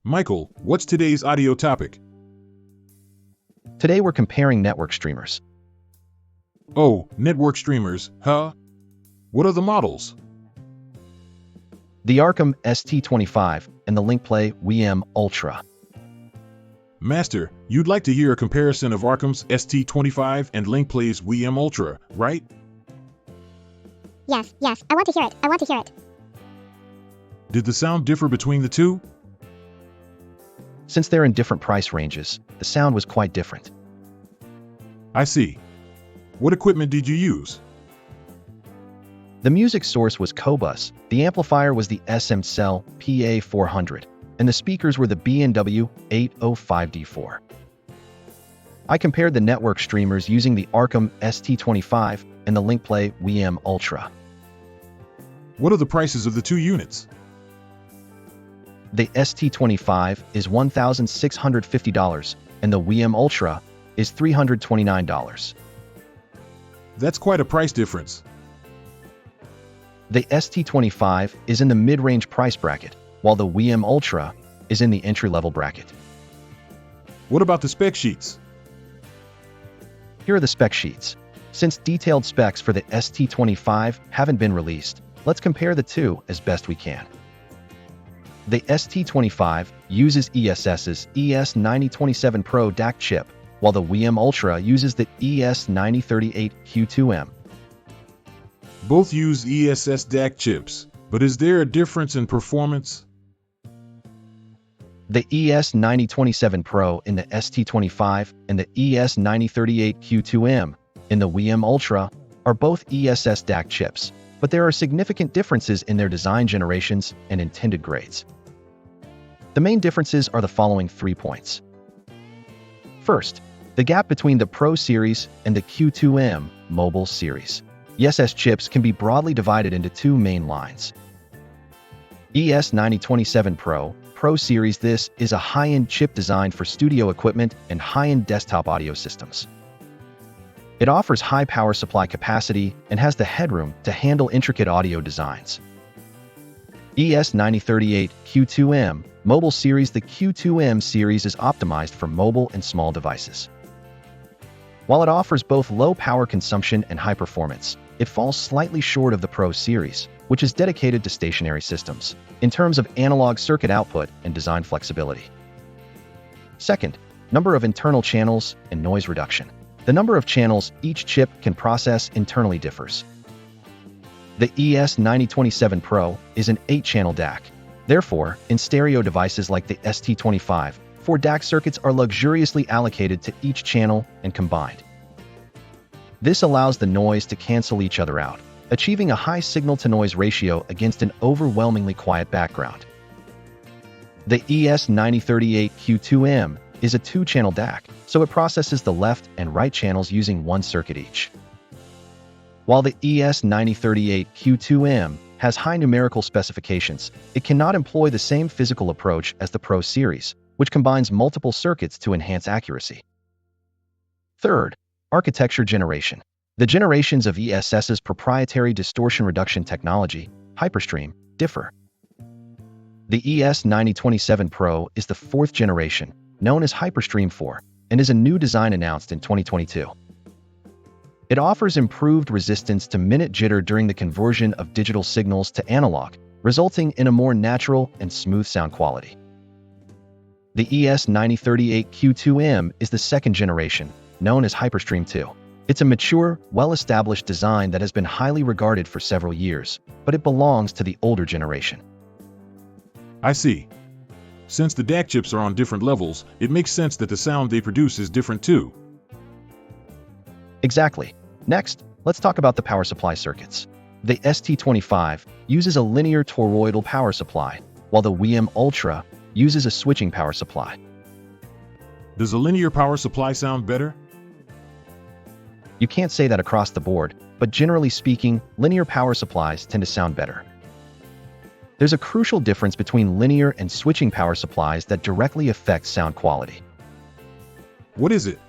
Michael, what's today's audio topic? Today we're comparing network streamers. Oh, network streamers, huh? What are the models? The ARCAM ST25 and the Linkplay WiiM Ultra. Master, you'd like to hear a comparison of ARCAM's ST25 and Linkplay's WiiM Ultra, right? Yes, I want to hear it. Did the sound differ between the two? Since they're in different price ranges, the sound was quite different. I see. What equipment did you use? The music source was Cobus, the amplifier was the SM Cell PA400, and the speakers were the B&W 805D4. I compared the network streamers using the ARCAM ST25 and the Linkplay WiiM Ultra. What are the prices of the two units? The ST25 is $1,650 and the WiiM Ultra is $329. That's quite a price difference. The ST25 is in the mid-range price bracket, while the WiiM Ultra is in the entry-level bracket. What about the spec sheets? Here are the spec sheets. Since detailed specs for the ST25 haven't been released, let's compare the two as best we can. The ST25 uses ESS's ES9027 Pro DAC chip, while the WiiM Ultra uses the ES9038 Q2M. Both use ESS DAC chips, but is there a difference in performance? The ES9027 Pro in the ST25 and the ES9038 Q2M in the WiiM Ultra are both ESS DAC chips, but there are significant differences in their design generations and intended grades. The main differences are the following 3 points. First, the gap between the Pro series and the Q2M mobile series. ESS chips can be broadly divided into two main lines. ES9027 Pro series. This is a high-end chip designed for studio equipment and high-end desktop audio systems. It offers high power supply capacity and has the headroom to handle intricate audio designs. ES9038 Q2M mobile series. The Q2M series is optimized for mobile and small devices. While it offers both low power consumption and high performance, it falls slightly short of the Pro series, which is dedicated to stationary systems, in terms of analog circuit output and design flexibility. Second, number of internal channels and noise reduction. The number of channels each chip can process internally differs. The ES9027 Pro is an 8-channel DAC. Therefore, in stereo devices like the ST25, 4 DAC circuits are luxuriously allocated to each channel and combined. This allows the noise to cancel each other out, achieving a high signal-to-noise ratio against an overwhelmingly quiet background. The ES9038 Q2M is a 2-channel DAC, so it processes the left and right channels using 1 circuit each. While the ES9038 Q2M has high numerical specifications, it cannot employ the same physical approach as the Pro series, which combines multiple circuits to enhance accuracy. Third, architecture generation. The generations of ESS's proprietary distortion reduction technology, Hyperstream, differ. The ES9027 Pro is the 4th generation, known as Hyperstream 4, and is a new design announced in 2022. It offers improved resistance to minute jitter during the conversion of digital signals to analog, resulting in a more natural and smooth sound quality. The ES9038 Q2M is the 2nd generation, known as Hyperstream 2. It's a mature, well-established design that has been highly regarded for several years, but it belongs to the older generation. I see. Since the DAC chips are on different levels, it makes sense that the sound they produce is different too. Exactly. Next, let's talk about the power supply circuits. The ST25 uses a linear toroidal power supply, while the WiiM Ultra uses a switching power supply. Does a linear power supply sound better? You can't say that across the board, but generally speaking, linear power supplies tend to sound better. There's a crucial difference between linear and switching power supplies that directly affects sound quality. What is it?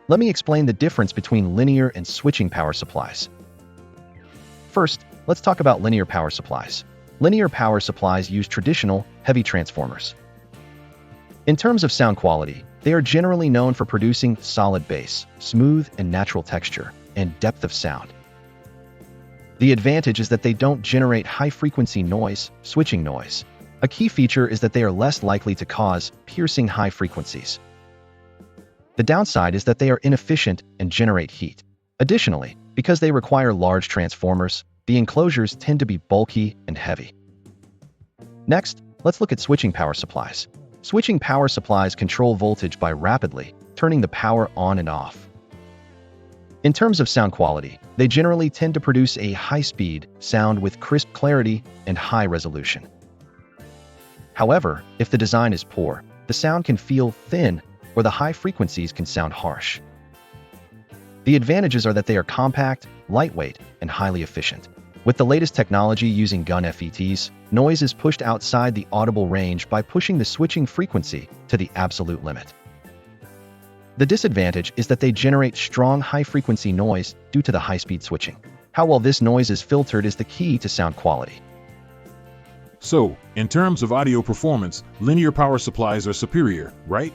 Let me explain the difference between linear and switching power supplies. First, let's talk about linear power supplies. linear power supplies use traditional, heavy transformers. In terms of sound quality, they are generally known for producing solid bass, smooth and natural texture, and depth of sound. The advantage is that they don't generate high-frequency noise, switching noise. A key feature is that they are less likely to cause piercing high frequencies. The downside is that they are inefficient and generate heat. Additionally, because they require large transformers, the enclosures tend to be bulky and heavy. Next, let's look at switching power supplies. Switching power supplies control voltage by rapidly turning the power on and off. In terms of sound quality, they generally tend to produce a high-speed sound with crisp clarity and high resolution. However, if the design is poor, the sound can feel thin or the high frequencies can sound harsh. The advantages are that they are compact, lightweight, and highly efficient. With the latest technology using gun FETs, noise is pushed outside the audible range by pushing the switching frequency to the absolute limit. The disadvantage is that they generate strong high-frequency noise due to the high-speed switching. How well this noise is filtered is the key to sound quality. So, in terms of audio performance, linear power supplies are superior, right?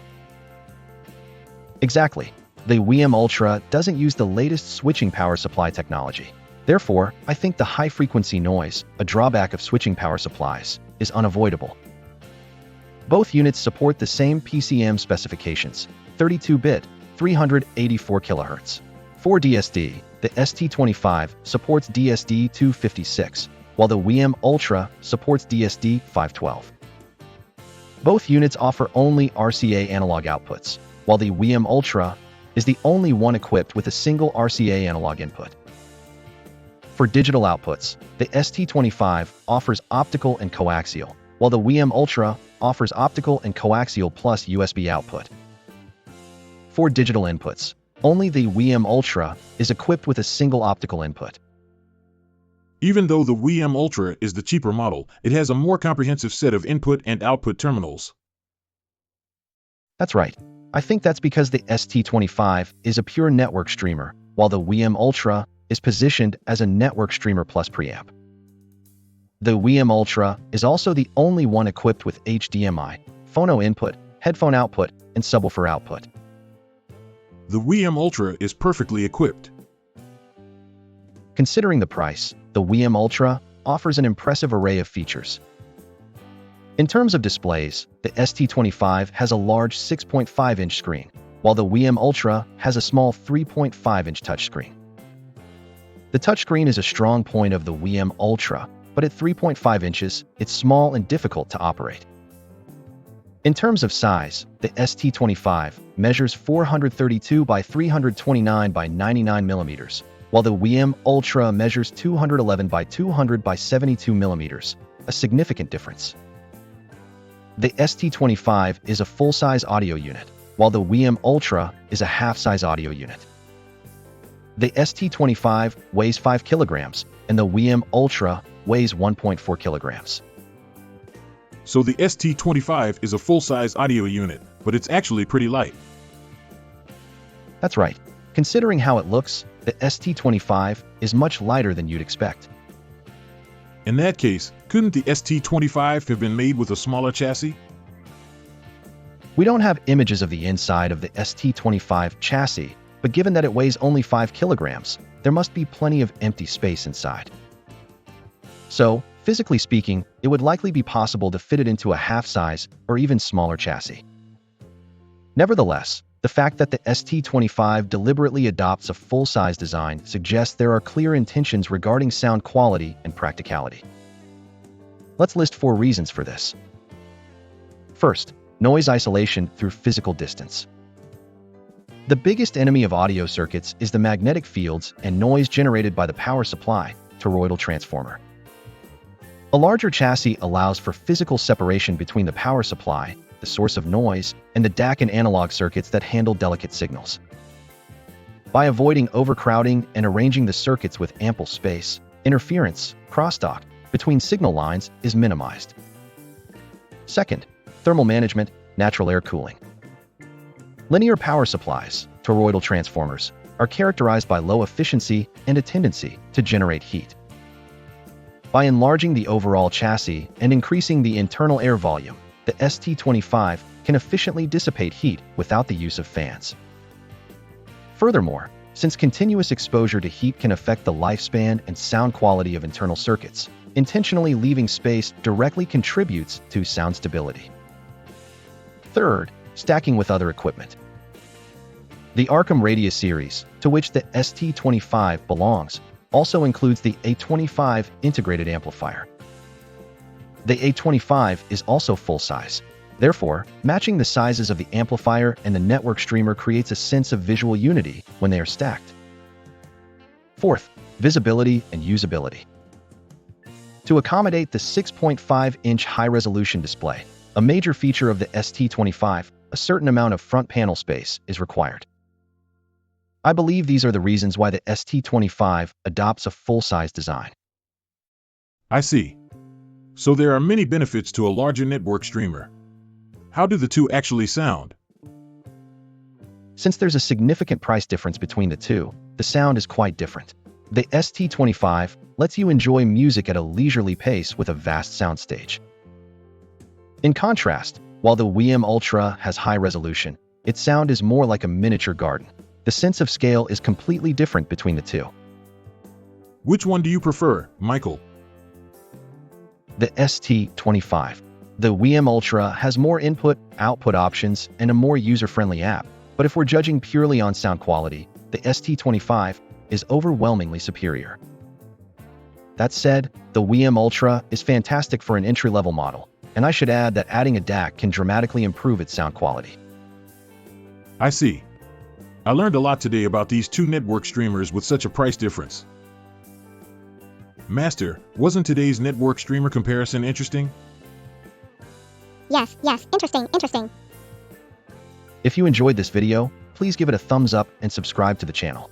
Exactly. The WiiM Ultra doesn't use the latest switching power supply technology. Therefore, I think the high-frequency noise, a drawback of switching power supplies, is unavoidable. Both units support the same PCM specifications, 32-bit, 384 kHz. For DSD, the ST25 supports DSD 256, while the WiiM Ultra supports DSD 512. Both units offer only RCA analog outputs, while the WiiM Ultra is the only one equipped with a single RCA analog input. For digital outputs, the ST25 offers optical and coaxial, while the WiiM Ultra offers optical and coaxial plus USB output. For digital inputs, only the WiiM Ultra is equipped with a single optical input. Even though the WiiM Ultra is the cheaper model, it has a more comprehensive set of input and output terminals. That's right. I think that's because the ST25 is a pure network streamer, while the WiiM Ultra is positioned as a network streamer plus preamp. The WiiM Ultra is also the only one equipped with HDMI, phono input, headphone output, and subwoofer output. The WiiM Ultra is perfectly equipped. Considering the price, the WiiM Ultra offers an impressive array of features. In terms of displays, the ST25 has a large 6.5-inch screen, while the WiiM Ultra has a small 3.5-inch touchscreen. The touchscreen is a strong point of the WiiM Ultra, but at 3.5 inches, it's small and difficult to operate. In terms of size, the ST25 measures 432 by 329 by 99 millimeters, while the WiiM Ultra measures 211 by 200 by 72 millimeters, a significant difference. The ST25 is a full-size audio unit, while the WiiM Ultra is a half-size audio unit. The ST25 weighs 5 kilograms, and the WiiM Ultra weighs 1.4 kilograms. So the ST25 is a full-size audio unit, but it's actually pretty light. That's right. Considering how it looks, the ST25 is much lighter than you'd expect. In that case, couldn't the ST25 have been made with a smaller chassis? We don't have images of the inside of the ST25 chassis, but given that it weighs only 5 kilograms, there must be plenty of empty space inside. So, physically speaking, it would likely be possible to fit it into a half-size or even smaller chassis. Nevertheless, the fact that the ST25 deliberately adopts a full-size design suggests there are clear intentions regarding sound quality and practicality. Let's list 4 reasons for this. First, noise isolation through physical distance. The biggest enemy of audio circuits is the magnetic fields and noise generated by the power supply, toroidal transformer. A larger chassis allows for physical separation between the power supply, the source of noise, and the DAC and analog circuits that handle delicate signals. By avoiding overcrowding and arranging the circuits with ample space, interference, crosstalk, between signal lines is minimized. Second, thermal management, natural air cooling. Linear power supplies, toroidal transformers, are characterized by low efficiency and a tendency to generate heat. By enlarging the overall chassis and increasing the internal air volume, the ST25 can efficiently dissipate heat without the use of fans. Furthermore, since continuous exposure to heat can affect the lifespan and sound quality of internal circuits, intentionally leaving space directly contributes to sound stability. Third, stacking with other equipment. The ARCAM Radius series, to which the ST25 belongs, also includes the A25 integrated amplifier. The A25 is also full-size. Therefore, matching the sizes of the amplifier and the network streamer creates a sense of visual unity when they are stacked. Fourth, visibility and usability. To accommodate the 6.5-inch high-resolution display, a major feature of the ST25, a certain amount of front panel space is required. I believe these are the reasons why the ST25 adopts a full-size design. I see. So there are many benefits to a larger network streamer. How do the two actually sound? Since there's a significant price difference between the two, the sound is quite different. The ST25 lets you enjoy music at a leisurely pace with a vast soundstage. In contrast, while the WiiM Ultra has high resolution, its sound is more like a miniature garden. The sense of scale is completely different between the two. Which one do you prefer, Michael? The ST25. The WiiM Ultra has more input-output options and a more user-friendly app, but if we're judging purely on sound quality, the ST25 is overwhelmingly superior. That said, the WiiM Ultra is fantastic for an entry-level model, and I should add that adding a DAC can dramatically improve its sound quality. I see. I learned a lot today about these two network streamers with such a price difference. Master, wasn't today's network streamer comparison interesting? Yes, interesting. If you enjoyed this video, please give it a thumbs up and subscribe to the channel.